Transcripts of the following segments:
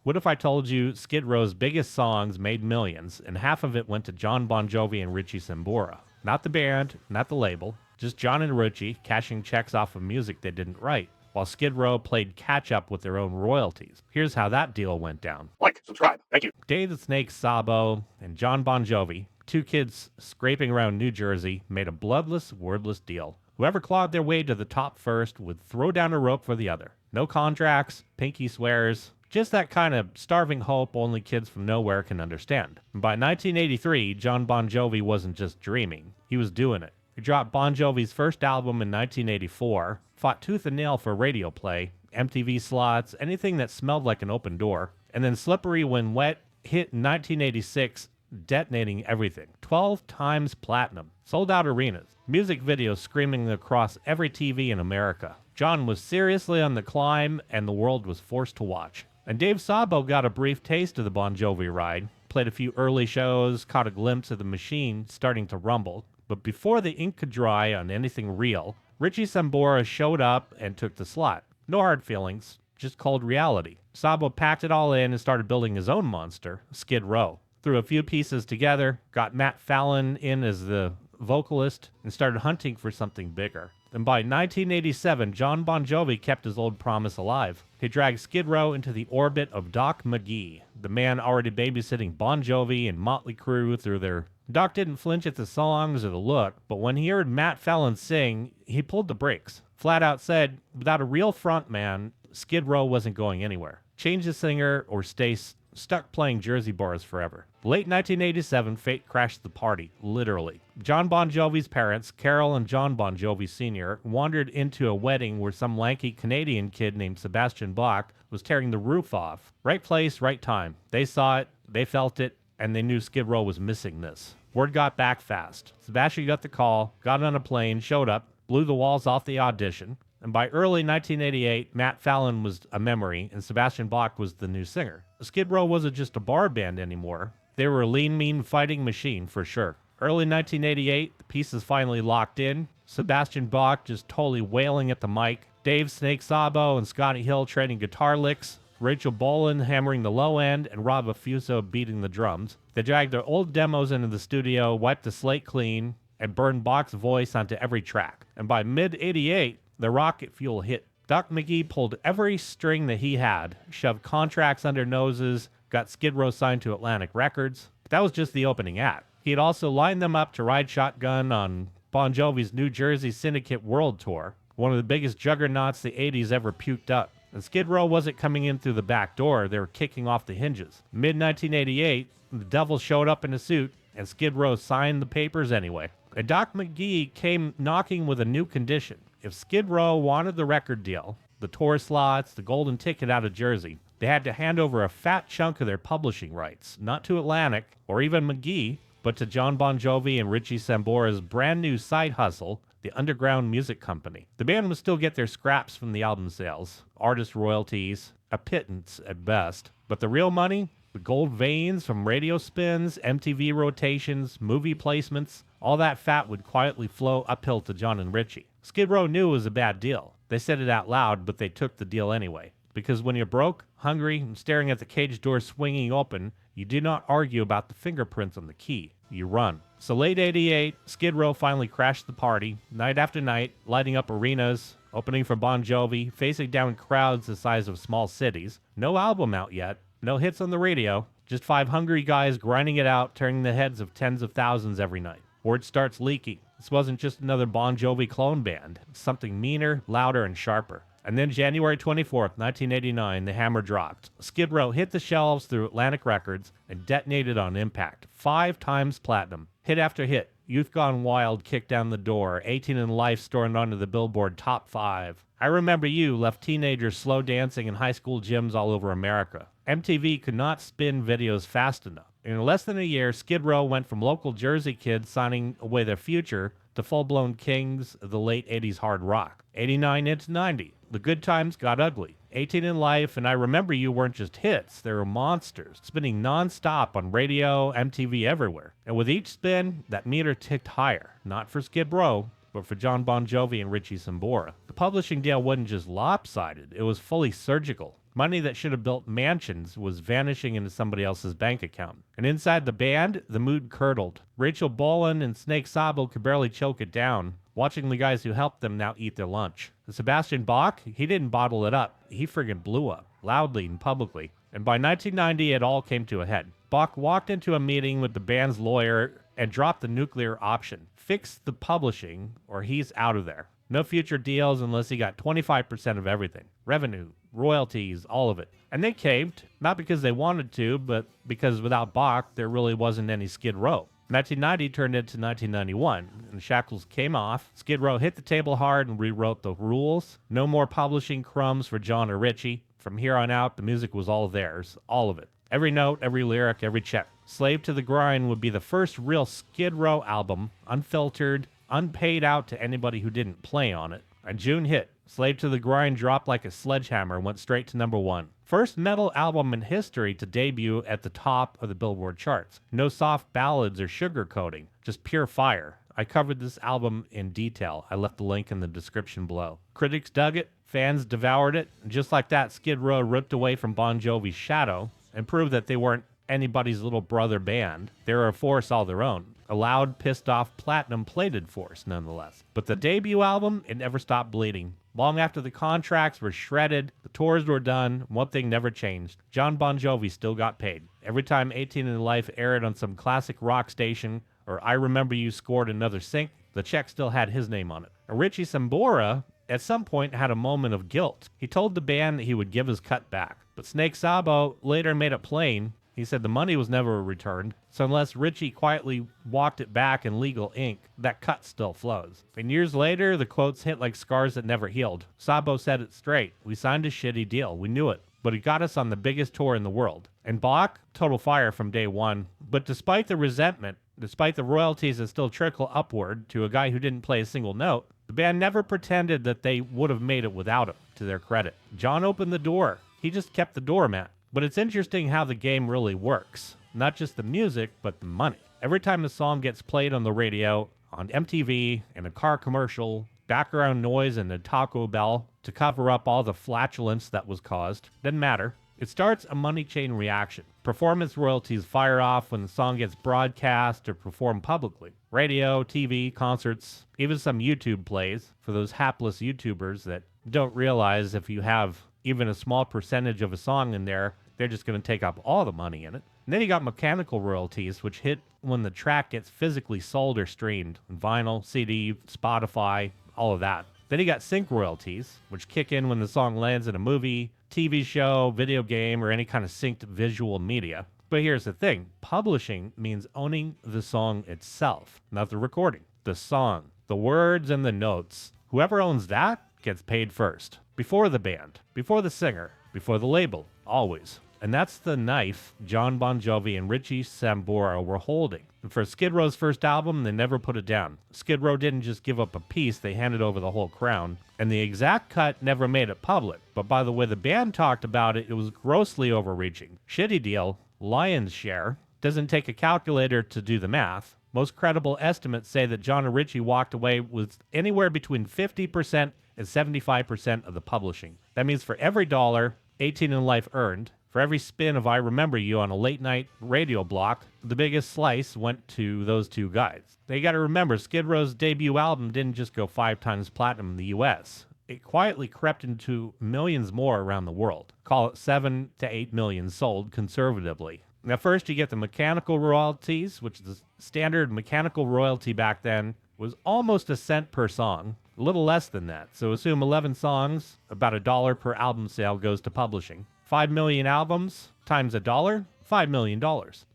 What if I told you Skid Row's biggest songs made millions, and half of it went to John Bon Jovi and Richie Sambora? Not the band, not the label, just John and Richie cashing checks off of music they didn't write, while Skid Row played catch-up with their own royalties. Here's how that deal went down. Like, subscribe. Thank you. Dave the Snake Sabo and John Bon Jovi, two kids scraping around New Jersey, made a bloodless, wordless deal. Whoever clawed their way to the top first would throw down a rope for the other. No contracts, pinky swears, just that kind of starving hope only kids from nowhere can understand. And by 1983, John Bon Jovi wasn't just dreaming, he was doing it. He dropped Bon Jovi's first album in 1984, fought tooth and nail for radio play, MTV slots, anything that smelled like an open door, and then Slippery When Wet hit in 1986, detonating everything. 12 times platinum. Sold out arenas. Music videos screaming across every TV in America. John was seriously on the climb, and the world was forced to watch. And Dave Sabo got a brief taste of the Bon Jovi ride, played a few early shows, caught a glimpse of the machine starting to rumble. But before the ink could dry on anything real, Richie Sambora showed up and took the slot. No hard feelings, just cold reality. Sabo packed it all in and started building his own monster, Skid Row. Threw a few pieces together, got Matt Fallon in as the vocalist, and started hunting for something bigger. And by 1987, John Bon Jovi kept his old promise alive. He dragged Skid Row into the orbit of Doc McGee, the man already babysitting Bon Jovi and Motley Crue through their... Doc didn't flinch at the songs or the look, but when he heard Matt Fallon sing, he pulled the brakes. Flat out said, without a real frontman, Skid Row wasn't going anywhere. Change the singer or stay stuck playing Jersey bars forever. Late 1987, fate crashed the party, literally. John Bon Jovi's parents, Carol and John Bon Jovi Sr., wandered into a wedding where some lanky Canadian kid named Sebastian Bach was tearing the roof off. Right place, right time. They saw it, they felt it, and they knew Skid Row was missing this. Word got back fast. Sebastian got the call, got on a plane, showed up, blew the walls off the audition, and by early 1988, Matt Fallon was a memory, and Sebastian Bach was the new singer. Skid Row wasn't just a bar band anymore. They were a lean, mean fighting machine, for sure. Early 1988, the pieces finally locked in. Sebastian Bach just totally wailing at the mic. Dave Snake Sabo and Scotty Hill trading guitar licks. Rachel Bolan hammering the low end, and Rob Affuso beating the drums. They dragged their old demos into the studio, wiped the slate clean, and burned Bach's voice onto every track. And by mid-88, the rocket fuel hit. Doc McGee pulled every string that he had, shoved contracts under noses, got Skid Row signed to Atlantic Records. But that was just the opening act. He had also lined them up to ride shotgun on Bon Jovi's New Jersey Syndicate World Tour, one of the biggest juggernauts the 80s ever puked up. And Skid Row wasn't coming in through the back door, they were kicking off the hinges. Mid-1988, the devil showed up in a suit, and Skid Row signed the papers anyway. And Doc McGee came knocking with a new condition. If Skid Row wanted the record deal, the tour slots, the golden ticket out of Jersey, they had to hand over a fat chunk of their publishing rights, not to Atlantic or even McGee, but to John Bon Jovi and Richie Sambora's brand new side hustle, the Underground Music Company. The band would still get their scraps from the album sales, artist royalties, a pittance at best, but the real money, the gold veins from radio spins, MTV rotations, movie placements, all that fat would quietly flow uphill to John and Richie. Skid Row knew it was a bad deal. They said it out loud, but they took the deal anyway. Because when you're broke, hungry, and staring at the cage door swinging open, you do not argue about the fingerprints on the key. You run. So late 88, Skid Row finally crashed the party, night after night, lighting up arenas, opening for Bon Jovi, facing down crowds the size of small cities. No album out yet, no hits on the radio, just 5 hungry guys grinding it out, turning the heads of tens of thousands every night. Word starts leaking. This wasn't just another Bon Jovi clone band. It's something meaner, louder, and sharper. And then January 24th, 1989, the hammer dropped. Skid Row hit the shelves through Atlantic Records and detonated on impact. 5 times platinum. Hit after hit. Youth Gone Wild kicked down the door. 18 in Life stormed onto the Billboard Top 5. I Remember You left teenagers slow dancing in high school gyms all over America. MTV could not spin videos fast enough. In less than a year, Skid Row went from local Jersey kids signing away their future to full-blown kings of the late 80s hard rock. 89 into 90. The good times got ugly. 18 in Life and I Remember You weren't just hits, they were monsters, spinning non-stop on radio, MTV, everywhere. And with each spin, that meter ticked higher. Not for Skid Row, but for John Bon Jovi and Richie Sambora. The publishing deal wasn't just lopsided, it was fully surgical. Money that should have built mansions was vanishing into somebody else's bank account. And inside the band, the mood curdled. Rachel Bolan and Snake Sabo could barely choke it down, watching the guys who helped them now eat their lunch. Sebastian Bach, he didn't bottle it up. He friggin' blew up, loudly and publicly. And by 1990, it all came to a head. Bach walked into a meeting with the band's lawyer and dropped the nuclear option. Fix the publishing, or he's out of there. No future deals unless he got 25% of everything. Revenue, royalties, all of it. And they caved, not because they wanted to, but because without Bach, there really wasn't any Skid Row. 1990 turned into 1991, and the shackles came off. Skid Row hit the table hard and rewrote the rules. No more publishing crumbs for John or Richie. From here on out, the music was all theirs, all of it. Every note, every lyric, every check. Slave to the Grind would be the first real Skid Row album, unfiltered, unpaid out to anybody who didn't play on it. And June hit. Slave to the Grind dropped like a sledgehammer, went straight to #1. First metal album in history to debut at the top of the Billboard charts. No soft ballads or sugarcoating, just pure fire. I covered this album in detail. I left the link in the description below. Critics dug it, fans devoured it, and just like that, Skid Row ripped away from Bon Jovi's shadow and proved that they weren't anybody's little brother band. They were a force all their own. A loud, pissed-off, platinum-plated force, nonetheless. But the debut album, it never stopped bleeding. Long after the contracts were shredded, the tours were done, one thing never changed. John Bon Jovi still got paid. Every time 18 in Life aired on some classic rock station, or I Remember You scored another sync, the check still had his name on it. And Richie Sambora, at some point, had a moment of guilt. He told the band that he would give his cut back. But Snake Sabo later made it plain. He said the money was never returned, so unless Richie quietly walked it back in legal ink, that cut still flows. And years later, the quotes hit like scars that never healed. Sabo said it straight. We signed a shitty deal. We knew it. But it got us on the biggest tour in the world. And Bach, total fire from day one. But despite the resentment, despite the royalties that still trickle upward to a guy who didn't play a single note, the band never pretended that they would have made it without him, to their credit. John opened the door. He just kept the doormat. But it's interesting how the game really works. Not just the music, but the money. Every time the song gets played on the radio, on MTV, in a car commercial, background noise in a Taco Bell to cover up all the flatulence that was caused, doesn't matter. It starts a money chain reaction. Performance royalties fire off when the song gets broadcast or performed publicly. Radio, TV, concerts, even some YouTube plays for those hapless YouTubers that don't realize if you have even a small percentage of a song in there, they're just going to take up all the money in it. And then you got mechanical royalties, which hit when the track gets physically sold or streamed. Vinyl, CD, Spotify, all of that. Then you got sync royalties, which kick in when the song lands in a movie, TV show, video game, or any kind of synced visual media. But here's the thing. Publishing means owning the song itself, not the recording. The song, the words and the notes. Whoever owns that gets paid first. Before the band, before the singer, before the label, always. And that's the knife John Bon Jovi and Richie Sambora were holding. And for Skid Row's first album, they never put it down. Skid Row didn't just give up a piece, they handed over the whole crown. And the exact cut never made it public. But by the way the band talked about it, it was grossly overreaching. Shitty deal, lion's share, doesn't take a calculator to do the math. Most credible estimates say that John and Richie walked away with anywhere between 50% and 75% of the publishing. That means for every dollar 18 in Life earned, for every spin of I Remember You on a late-night radio block, the biggest slice went to those two guys. Now you gotta remember, Skid Row's debut album didn't just go 5 times platinum in the US. It quietly crept into millions more around the world. Call it 7 to 8 million sold conservatively. Now first you get the mechanical royalties, which the standard mechanical royalty back then was almost a cent per song. A little less than that. So assume 11 songs, about $1 per album sale goes to publishing. 5 million albums times $1, $5 million.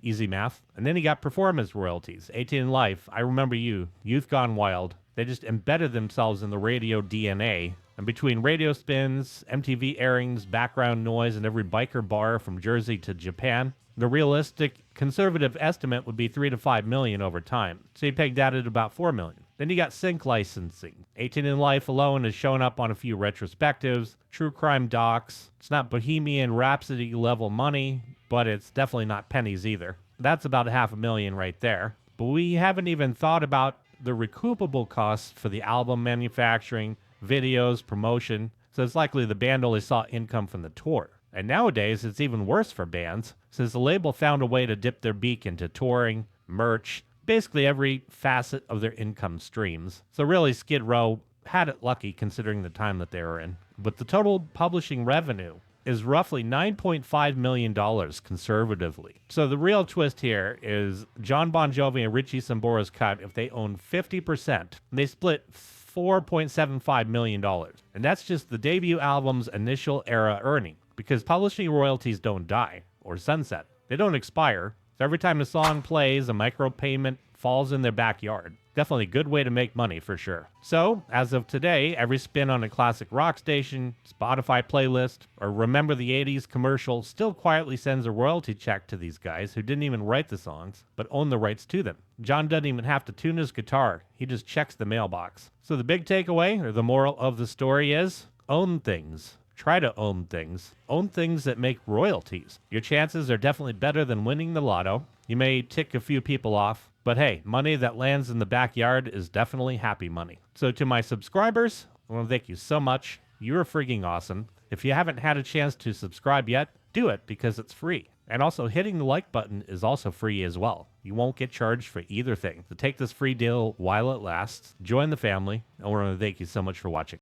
Easy math. And then you got performance royalties. 18 in Life, I Remember You, Youth Gone Wild. They just embedded themselves in the radio DNA. And between radio spins, MTV airings, background noise, and every biker bar from Jersey to Japan, the realistic conservative estimate would be 3 to 5 million over time. So you peg that at about 4 million. Then you got sync licensing. 18 in Life alone has shown up on a few retrospectives, true crime docs. It's not Bohemian Rhapsody level money, but it's definitely not pennies either. That's about $500,000 right there. But we haven't even thought about the recoupable costs for the album manufacturing, videos, promotion. So it's likely the band only saw income from the tour. And nowadays, it's even worse for bands, since the label found a way to dip their beak into touring, merch, basically every facet of their income streams. So really, Skid Row had it lucky considering the time that they were in. But the total publishing revenue is roughly $9.5 million conservatively. So the real twist here is John Bon Jovi and Richie Sambora's cut, if they own 50%, they split $4.75 million. And that's just the debut album's initial era earning, because publishing royalties don't die or sunset. They don't expire. So every time a song plays, a micropayment falls in their backyard. Definitely a good way to make money for sure. So, as of today, every spin on a classic rock station, Spotify playlist, or Remember the 80s commercial still quietly sends a royalty check to these guys who didn't even write the songs, but own the rights to them. John doesn't even have to tune his guitar. He just checks the mailbox. So the big takeaway, or the moral of the story is, own things. Try to own things. Own things that make royalties. Your chances are definitely better than winning the lotto. You may tick a few people off, but hey, money that lands in the backyard is definitely happy money. So to my subscribers, I want to thank you so much. You're freaking awesome. If you haven't had a chance to subscribe yet, do it because it's free. And also hitting the like button is also free as well. You won't get charged for either thing. So take this free deal while it lasts. Join the family. And I want to thank you so much for watching.